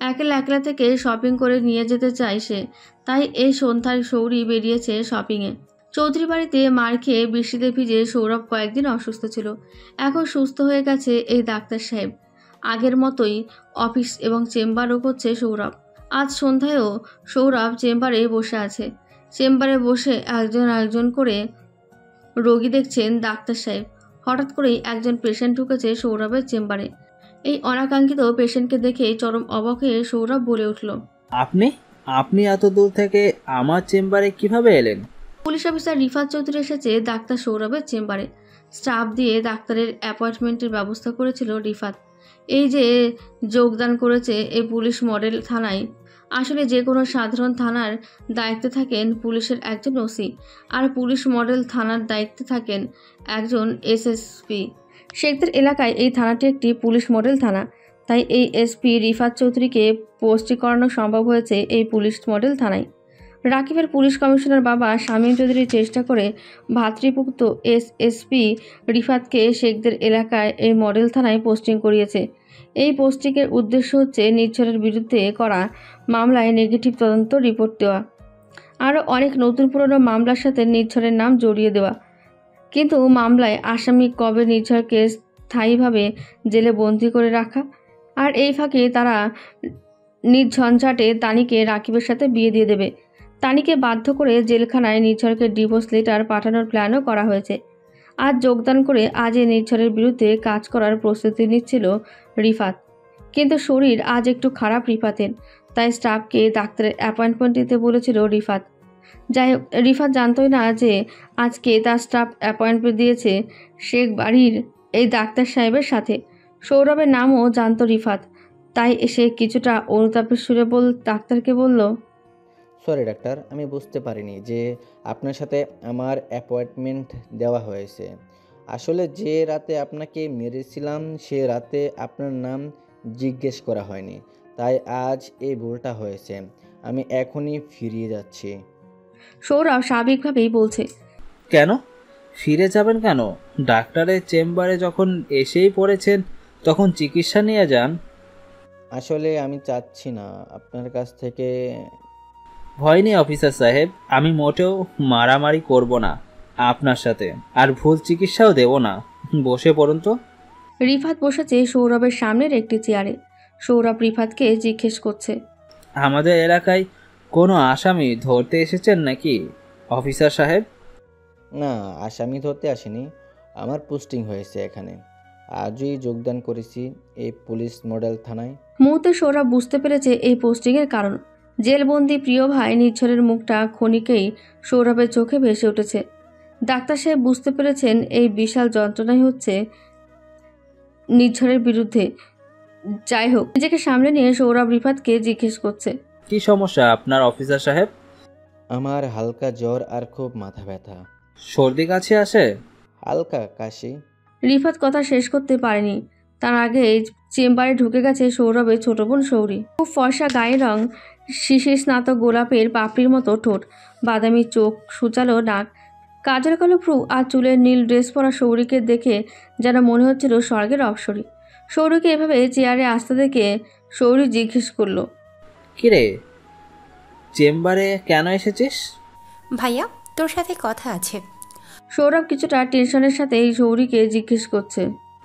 একলা একলা থেকে শপিং করে নিয়ে যেতে চায় সে। তাই এই সন্ধ্যায় সৌরী বেরিয়েছে শপিংয়ে। চৌধুরী বাড়িতে মার খেয়ে বৃষ্টিতে ভিজে সৌরভ কয়েকদিন অসুস্থ ছিল। এখন সুস্থ হয়ে গেছে এই ডাক্তার সাহেব। আগের মতোই অফিস এবং চেম্বারও করছে সৌরভ। আজ সন্ধ্যায়ও সৌরভ চেম্বারে বসে আছে। চেম্বারে বসে একজন করে রোগী দেখছেন ডাক্তার সাহেব। হঠাৎ করেই একজন পেশেন্ট ঢুকেছে সৌরভের চেম্বারে। এই অনাকাঙ্ক্ষিত পেশেন্টকে দেখে চরম অবাক হয়ে সৌরভ বলে উঠল, আপনি এত দূর থেকে আমার চেম্বারে কিভাবে এলেন? পুলিশ অফিসার রিফাত চৌধুরী এসেছে ডাক্তার সৌরভের চেম্বারে। স্টাফ দিয়ে ডাক্তারের অ্যাপয়েন্টমেন্টের ব্যবস্থা করেছিল রিফাত। এই যে যোগদান করেছে এই পুলিশ মডেল থানায়। আসলে যে কোনো সাধারণ থানার দায়িত্বে থাকেন পুলিশের একজন ওসি, আর পুলিশ মডেল থানার দায়িত্বে থাকেন একজন এসএসপি। শেখদের এলাকায় এই থানাটি একটি পুলিশ মডেল থানা। তাই এই এসপি রিফাত চৌধুরীকে পোস্টিং করানো সম্ভব হয়েছে এই পুলিশ মডেল থানায়। রাকিবের পুলিশ কমিশনার বাবা শামীম চৌধুরী চেষ্টা করে ভাতৃপুত্র এসএসপি রিফাতকে শেখদের এলাকায় এই মডেল থানায় পোস্টিং করিয়েছে। এই পোস্টিংয়ের উদ্দেশ্য হচ্ছে নির্ঝরের বিরুদ্ধে করা মামলায় নেগেটিভ তদন্ত রিপোর্ট দেওয়া, আরও অনেক নতুন পুরনো মামলার সাথে নির্ঝরের নাম জড়িয়ে দেওয়া। কিন্তু মামলায় আসামি কবে নির্ঝরকে স্থায়ীভাবে জেলে বন্দি করে রাখা, আর এই ফাঁকে তারা নির্ঝঞ্ঝাটে দানিকে রাকিবের সাথে বিয়ে দিয়ে দেবে। তানিকে বাধ্য করে জেলখানায় নির্ঝরকে ডিভোর্স লেটার পাঠানোর প্ল্যানও করা হয়েছে। আজ যোগদান করে আজ এই নির্ঝরের বিরুদ্ধে কাজ করার প্রস্তুতি নিচ্ছিল রিফাত। কিন্তু শরীর আজ একটু খারাপ রিফাতের, তাই স্টাফকে ডাক্তারের অ্যাপয়েন্টমেন্ট দিতে বলেছিল রিফাত। যাই হোক, রিফাত জানতোই না যে আজকে তার স্টাফ অ্যাপয়েন্টমেন্ট দিয়েছে শেখ বাড়ির এই ডাক্তার সাহেবের সাথে। সৌরভের নামও জানতো রিফাত, তাই এসে কিছুটা অনুতাপের সুরে ডাক্তারকে বলল, সরি ডাক্তার, আমি বুঝতে পারিনি যে আপনার সাথে আমার অ্যাপয়েন্টমেন্ট দেওয়া হয়েছে। আসলে যে রাতে আপনাকে মেরেছিলাম সে রাতে আপনার নাম জিজ্ঞেস করা হয়নি, তাই আজ এই ভুলটা হয়েছে। আমি এখনই ফিরিয়ে যাচ্ছি। সৌরভ স্বাভাবিকভাবেই বলছে, কেন ফিরে যাবেন কেন? ডাক্তারের চেম্বারে যখন এসেই পড়েছেন তখন চিকিৎসা নিয়ে যান। আসলে আমি চাচ্ছি না আপনার কাছ থেকে। ভয় নেই অফিসার সাহেব, আমি মোটেও মারামারি করব না আপনার সাথে, আর ভুল চিকিৎসাও দেব না। বসে পড়ুন তো। রিফাত বসেছে সৌরভের সামনের একটি চেয়ারে। সৌরভ রিফাতকে জিজ্ঞেস করছে, আমাদের এলাকায় কোনো আসামি ধরতে এসেছেন নাকি অফিসার সাহেব? না, আসামি ধরতে আসেনি, আমার পোস্টিং হয়েছে এখানে। আজই যোগদান করেছি এই পুলিশ মডেল থানায়। মুহূর্তে সৌরভ বুঝতে পেরেছে এই পোস্টিংয়ের কারণ। জেলবন্দি প্রিয় ভাই নির্ঝরের মুখটা ক্ষণিকেই সৌরভের চোখে ভেসে উঠেছে। ডাক্তার সাহেব বুঝতে পেরেছেন এই বিশাল যন্ত্রণাই হচ্ছে নির্ঝরের বিরুদ্ধে। যাই হোক, নিজেকে সামলে নিয়ে সৌরভ রিফাতকে জিজ্ঞেস করছে, কি সমস্যা আপনার অফিসার সাহেব? আমার হালকা জ্বর আর খুব মাথা ব্যথা। সর্দি কাশি আছে? হালকা কাশি। রিফাত কথা শেষ করতে পারেনি, তার আগে চেম্বারে ঢুকে গেছে সৌরভের ছোট বোন সৌরি। খুব ফর্সা গায়ের রং, শিশির স্নাতক গোলাপের পাপড়ির মতো ঠোঁট, বাদামি চোখ, সুচালো নাক, কাজের কালো ভ্রু আর চুলের নীল ড্রেস পরা সৌরিকে দেখে যেন মনে হচ্ছিল স্বর্গের অপ্সরী। সৌরিকে এভাবে চেয়ারে আসতে দেখে সৌরি জিজ্ঞেস করলো, কিরে চেম্বারে কেন এসেছিস? ভাইয়া, তোর সাথে কথা আছে। সৌরভ কিছুটা টেনশনের সাথে এই সৌরিকে জিজ্ঞেস করছে,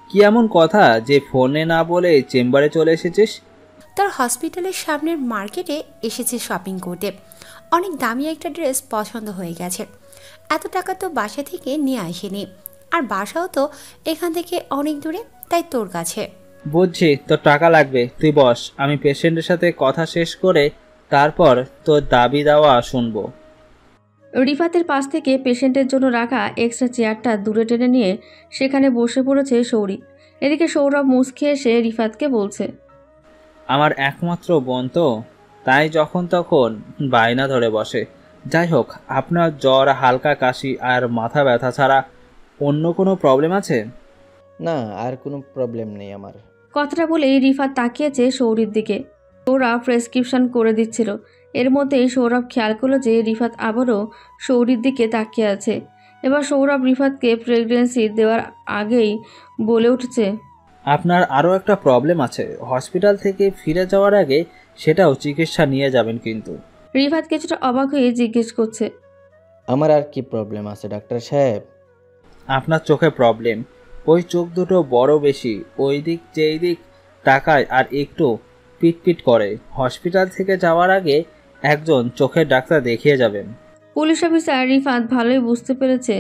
কি এমন কথা যে ফোনে না বলে চেম্বারে চলে এসেছিস? তোর হসপিটালের সামনের মার্কেটে এসেছে শপিং করতে। অনেক দামি একটা ড্রেস পছন্দ হয়ে গেছে। এত টাকা তো বাসা থেকে নিয়ে আসেনি, আর বাসাও তো এখান থেকে অনেক দূরে, তাই তোর কাছে। বুঝছি, তোর টাকা লাগবে, তুই বস, আমি পেশেন্টের সাথে কথা শেষ করে তারপর তোর দাবি দাওয়া শুনবো। রিফাতের পাশ থেকে পেশেন্টের জন্য রাখা এক্সট্রা চেয়ারটা দূরে টেনে নিয়ে সেখানে বসে পড়েছে সৌরি। এদিকে সৌরভ মুচকে এসে রিফাতকে বলছে, আমার একমাত্র বোন তো, তাই যখন তখন বায়না ধরে বসে। যাই হোক, আপনার জ্বর, হালকা কাশি আর মাথা ব্যথা ছাড়া অন্য কোনো প্রবলেম আছে? না, আর কোনো প্রবলেম নেই আমার। কথাটা বলেই রিফাত তাকিয়েছে সৌরির দিকে। সৌরভ প্রেসক্রিপশন করে দিচ্ছিল। এর মধ্যেই সৌরভ খেয়াল করলো যে রিফাত আবারও সৌরির দিকে তাকিয়ে আছে। এবার সৌরভ রিফাতকে প্রেগনেন্সি দেওয়ার আগেই বলে উঠছে, আপনার আরও একটা প্রবলেম আছে, হসপিটাল থেকে ফিরে যাওয়ার আগে সেটাও চিকিৎসা নিয়ে যাবেন কিন্তু। রিফাত কিছুটা অবাক হয়ে জিজ্ঞেস করছে, আমার আর কি প্রবলেম আছে ডাক্তার সাহেব? আপনার চোখে প্রবলেম, ওই চোখ দুটো বড় বেশি, ওই দিক যেই দিক তাকায় আর একটু পিটপিট করে। হসপিটাল থেকে যাওয়ার আগে একজন চোখের ডাক্তার দেখিয়ে যাবেন। পুলিশ অফিসার রিফাত ভালোই বুঝতে পেরেছে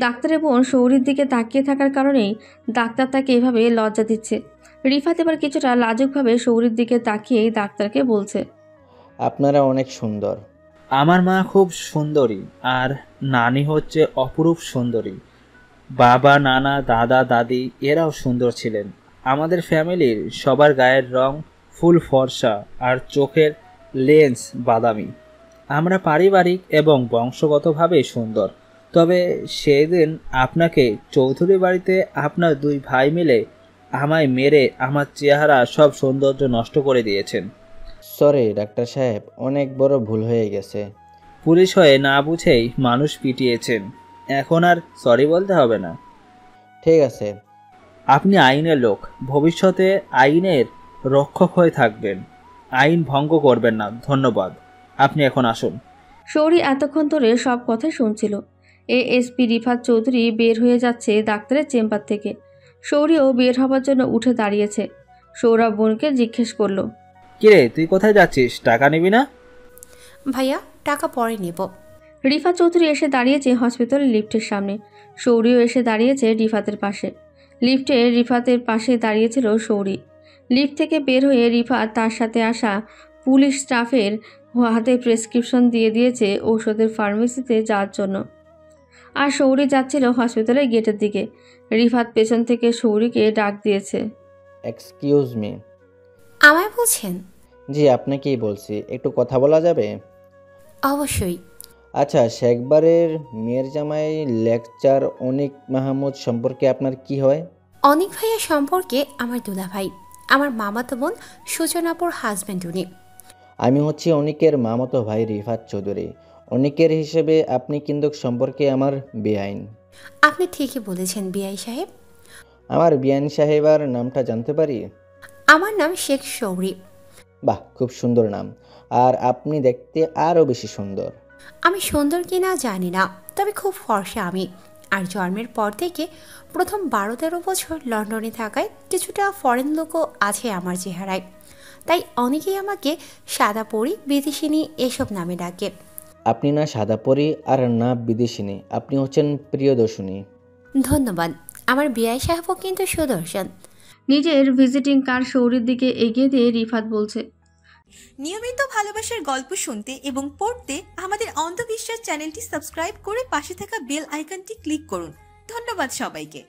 ডাক্তারের বোন সৌরির দিকে তাকিয়ে থাকার কারণেই ডাক্তার তাকে এভাবে লজ্জা দিচ্ছে। রিফাত এবার কিছুটা লাজুকভাবে সৌরির দিকে তাকিয়েই ডাক্তারকে বলছে, আপনারা অনেক সুন্দর। আমার মা খুব সুন্দরী, আর নানি হচ্ছে অপরূপ সুন্দরী। বাবা, নানা, দাদা, দাদি এরাও সুন্দর ছিলেন। আমাদের ফ্যামিলির সবার গায়ের রং ফুল ফর্সা আর চোখের লেন্স বাদামি। আমরা পারিবারিক এবং বংশগতভাবে সুন্দর। তবে সেদিন আপনাকে চৌধুরী বাড়িতে আপনার দুই ভাই মিলে আমায় মেরে আমার চেহারা সব সৌন্দর্য নষ্ট করে দিয়েছেন। সরি ডাক্তার সাহেব, অনেক বড় ভুল হয়ে গেছে। পুলিশ হয়ে না বুঝেই মানুষ পিটিয়েছেন, এখন আর সরি বলতে হবে না। ঠিক আছে। আপনি আইনের লোক, ভবিষ্যতে আইনের রক্ষক হয়ে থাকবেন, আইন ভঙ্গ করবেন না। ধন্যবাদ, আপনি এখন আসুন। সৌরি এতক্ষণ ধরে সব কথাই শুনছিল। এএসপি রিফাত চৌধুরী বের হয়ে যাচ্ছে ডাক্তারের চেম্বার থেকে। সৌরিও বের হবার জন্য উঠে দাঁড়িয়েছে। সৌরভ বোনকে জিজ্ঞেস করলো, কিরে তুই কোথায় যাচ্ছিস? টাকা নিবি না? ভাইয়া, টাকা পরে নেব। রিফাত চৌধুরী এসে দাঁড়িয়েছে হসপিটালের লিফটের সামনে। শৌরিও এসে দাঁড়িয়েছে রিফাতের পাশে। লিফটে রিফাতের পাশে দাঁড়িয়েছিল শৌরি। লিফট থেকে বের হয়ে রিফাত তার সাথে আসা পুলিশ স্টাফের হাতে প্রেসক্রিপশন দিয়ে দিয়েছে ঔষধের ফার্মেসিতে যাওয়ার জন্য। আর শৌরি যাচ্ছিল হসপিটালের গেটের দিকে। রিফাত পেছন থেকে শৌরিকে ডাক দিয়েছে। Excuse me. আমায় বলছেন? জি, আপনাকেই বলছি, একটু কথা বলা যাবে? অবশ্যই। আচ্ছা, শেখবারের মেয়ের জামাই লেকচার অনিক মাহমুদ সম্পর্কে আপনার কি হয়? অনিক ভাইয়া সম্পর্কে আমার দুলাভাই, আমার মামাতো বোন সূচনাপুর হাজব্যান্ড উনি। আমি হচ্ছি অনিকের মামাতো ভাই রিফাত চৌধুরী। অনিকের হিসেবে আপনি কিন্তু সম্পর্কে আমার বেআইন। আপনি ঠিকই বলেছেন বিআই সাহেব। আমার বিআইন সাহেবার নামটা জানতে পারি? আমার নাম শেখ শৌরি। বাহ, খুব সুন্দর নাম। আর আপনি দেখতে আরও বেশি সুন্দর। আমি সুন্দর কিনা জানি না, তবে খুব ফর্সা আমি। আর জন্মের পর থেকে প্রথম 12-13 বছর লন্ডনে থাকায় কিছুটা ফরেন লোকও আছে আমার চেহারায়। তাই অনেকেই আমাকে সাদা পরি, বিদেশিনী এসব নামে ডাকে। আপনি না সাদা পরি আর না বিদেশিনী, আপনি হচ্ছেন প্রিয়দর্শিনী। ধন্যবাদ। আমার বিআই সাহেবও কিন্তু সুদর্শন। নিজের ভিজিটিং কার্ড শৌরির দিকে এগিয়ে দিয়ে রিফাত বলছে, নিয়মিত ভালোবাসার গল্প শুনতে এবং পড়তে আমাদের অন্ধবিশ্বাস চ্যানেলটি সাবস্ক্রাইব করে পাশে থাকা বেল আইকনটি ক্লিক করুন। ধন্যবাদ সবাইকে।